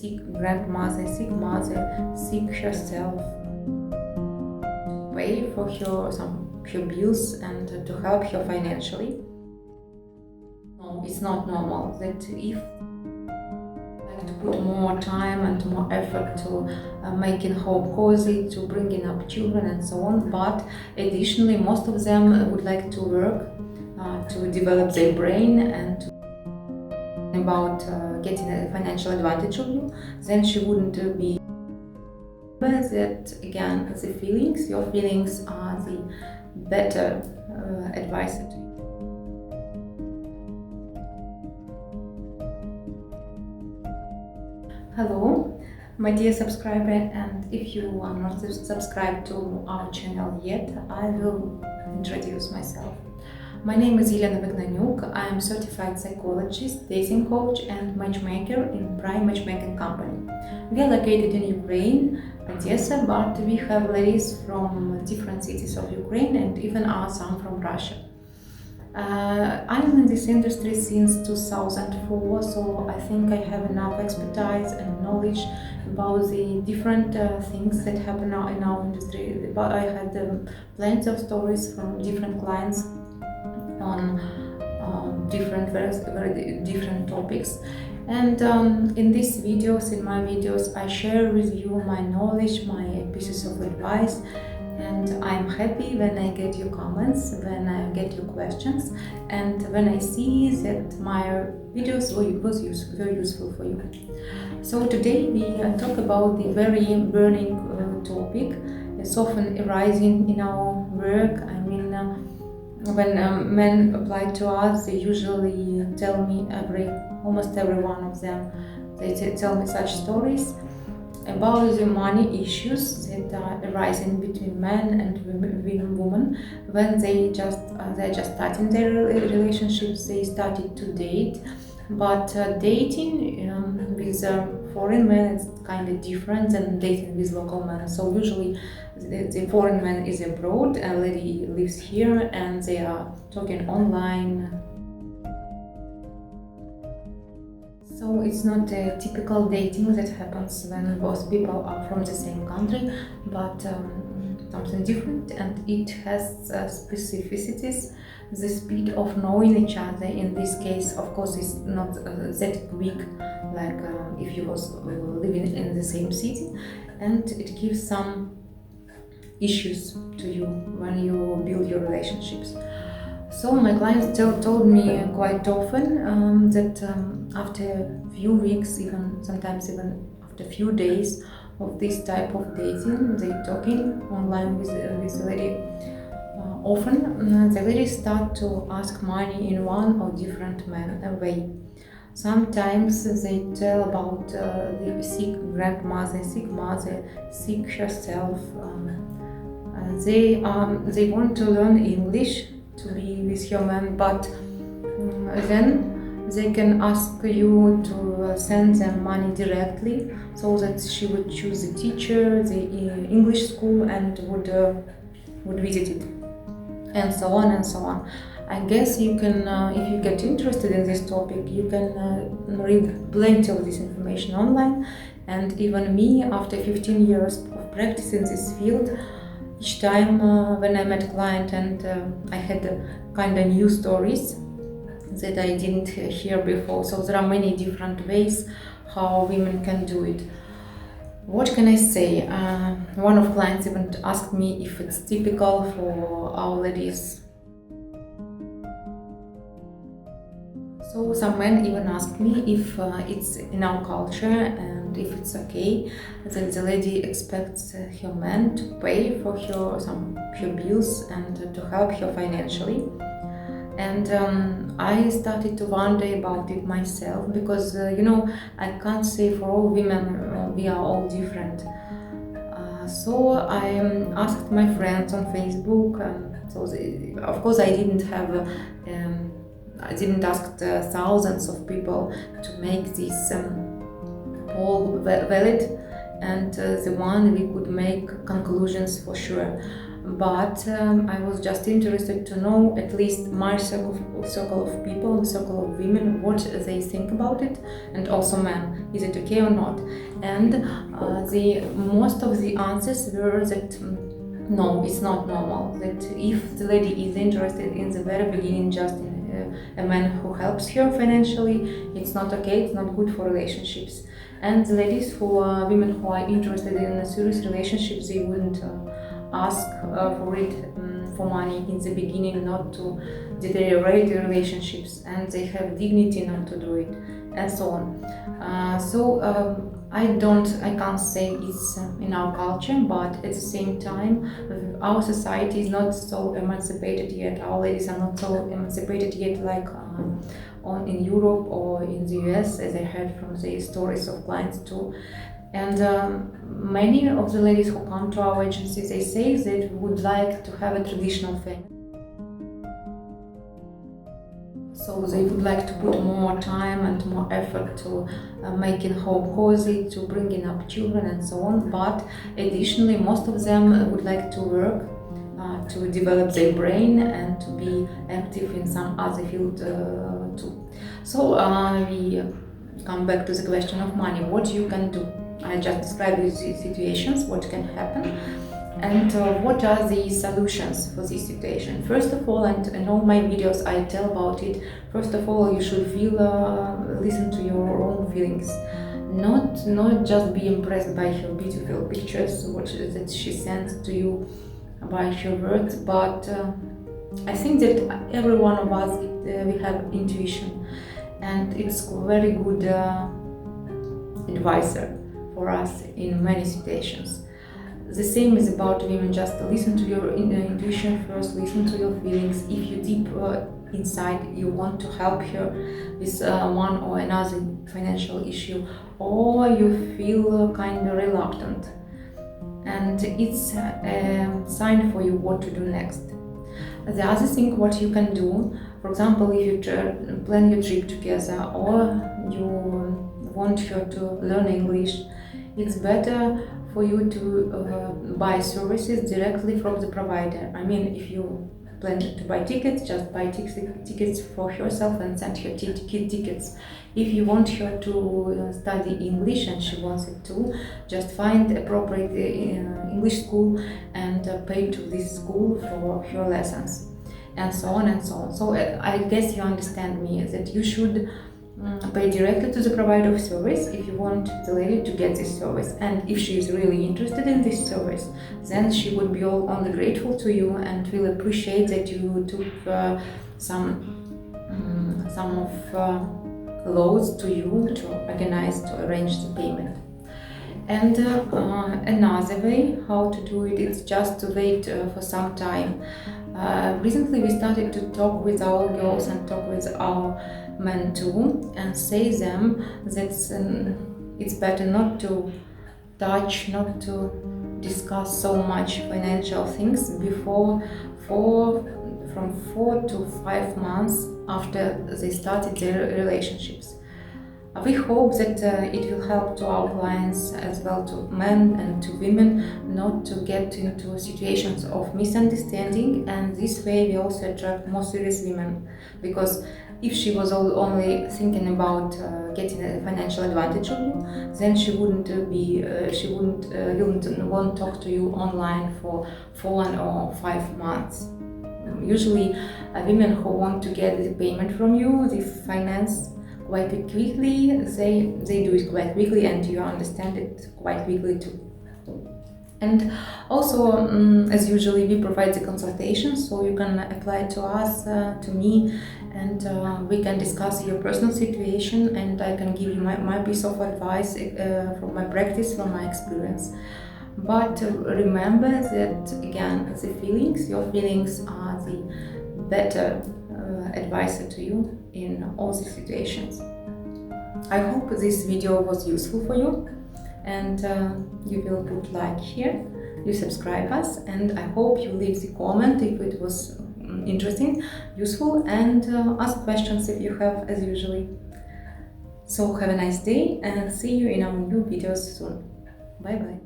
sick grandmother, sick mother, sick herself, pay for her bills and to help her financially. No, it's not normal that if to put more time and more effort to making home cozy, to bringing up children and so on, but additionally most of them would like to work to develop their brain and to about getting a financial advantage of you, then she wouldn't be. That again, the feelings, your feelings are the better advisor to you. Hello, my dear subscriber, and if you are not subscribed to our channel yet, I will introduce myself. My name is Elena. I am certified psychologist, dating coach and matchmaker in Prime Matchmaking company. We are located in Ukraine, Odessa, but we have ladies from different cities of Ukraine and even some from Russia. I'm in this industry since 2004, so I think I have enough expertise and knowledge about the different things that happen now in our industry. But I had plenty of stories from different clients on very different topics. And in my videos, I share with you my knowledge, my pieces of advice. And I'm happy when I get your comments, when I get your questions, and when I see that my videos were useful for you. So today we talk about the very burning topic. It's often arising in our work. I mean, when men apply to us, they usually tell me almost every one of them, they tell me such stories about the money issues that are arising between men and women when they're just starting their relationships. They started to date, but dating with foreign men is kind of different than dating with local men. So usually the foreign man is abroad, a lady lives here, and they are talking online. So it's not a typical dating that happens when both people are from the same country, but something different, and it has specificities. The speed of knowing each other in this case, of course, is not that quick like if you was living in the same city, and it gives some issues to you when you build your relationships. So my clients told me quite often that after a few weeks, sometimes even after a few days of this type of dating, they talking online with the lady. Often the ladies start to ask money in one or different way. Sometimes they tell about the sick grandmother, sick mother, sick herself. They want to learn English to be with your man, but then they can ask you to send them money directly, so that she would choose the teacher, the English school, and would visit it, and so on and so on. I guess you can, if you get interested in this topic, you can read plenty of this information online. And even me, after 15 years of practice in this field, each time when I met a client and I had kind of new stories that I didn't hear before. So there are many different ways how women can do it. What can I say? One of clients even asked me if it's typical for our ladies. So some men even asked me if it's in our culture and if it's okay that the lady expects her man to pay for her bills and to help her financially. And I started to wonder about it myself, because I can't say for all women we are all different. So I asked my friends on Facebook. Of course I didn't ask thousands of people to make this poll valid, and the one we could make conclusions for sure. but I was just interested to know at least my circle of people, circle of women, what they think about it, and also men, is it okay or not? And the most of the answers were that no, it's not normal, that if the lady is interested in the very beginning just in a man who helps her financially, it's not okay, it's not good for relationships. And the ladies who are women who are interested in a serious relationship, they wouldn't ask for it for money in the beginning, not to deteriorate the relationships, and they have dignity not to do it, and so on. I can't say it's in our culture, but at the same time, our society is not so emancipated yet. Our ladies are not so emancipated yet, like in Europe or in the US, as I heard from the stories of clients too. And many of the ladies who come to our agency, they say they would like to have a traditional family. So they would like to put more time and more effort to making home cozy, to bringing up children and so on. But additionally, most of them would like to work, to develop their brain and to be active in some other field too. So we come back to the question of money. What you can do? I just described these situations, what can happen. And what are the solutions for this situation? First of all, and in all my videos I tell about it, first of all, you should listen to your own feelings. Not just be impressed by her beautiful pictures, that she sends to you by her words, but I think that every one of us, we have intuition, and it's very good advisor for us in many situations. The same is about women. Just listen to your intuition first, listen to your feelings. If you deep inside you want to help her with one or another financial issue, or you feel kind of reluctant, and it's a sign for you what to do next. The other thing what you can do, for example, if you plan your trip together, or you want her to learn English, it's better for you to buy services directly from the provider. I mean, if you plan to buy tickets, just buy tickets for herself and send her tickets. If you want her to study English and she wants it too, just find appropriate English school and pay to this school for her lessons, and so on and so on. So I guess you understand me, that you should pay directly to the provider of service if you want the lady to get this service. And if she is really interested in this service, then she would be only grateful to you and will appreciate that you took some of loads to you to organize, to arrange the payment. And another way how to do it is just to wait for some time. Recently we started to talk with our girls and talk with our men too, and say them that it's better not to touch, not to discuss so much financial things before from 4 to 5 months after they started their relationships. We hope that it will help to our clients as well, to men and to women, not to get into situations of misunderstanding, and this way we also attract more serious women, because if she was only thinking about getting a financial advantage of you, then she wouldn't want to talk to you online for 4 or 5 months. Usually women who want to get the payment from you, the finance, quite quickly, they do it quite quickly, and you understand it quite quickly too. And also, as usually, we provide the consultation, so you can apply to us, to me, and we can discuss your personal situation, and I can give you my piece of advice from my practice, from my experience. But remember that, again, your feelings are the better advisor to you in all the situations. I hope this video was useful for you, and you will put like here, you subscribe us, and I hope you leave the comment if it was interesting, useful, and ask questions if you have, as usually. So have a nice day, and see you in our new videos soon. Bye bye.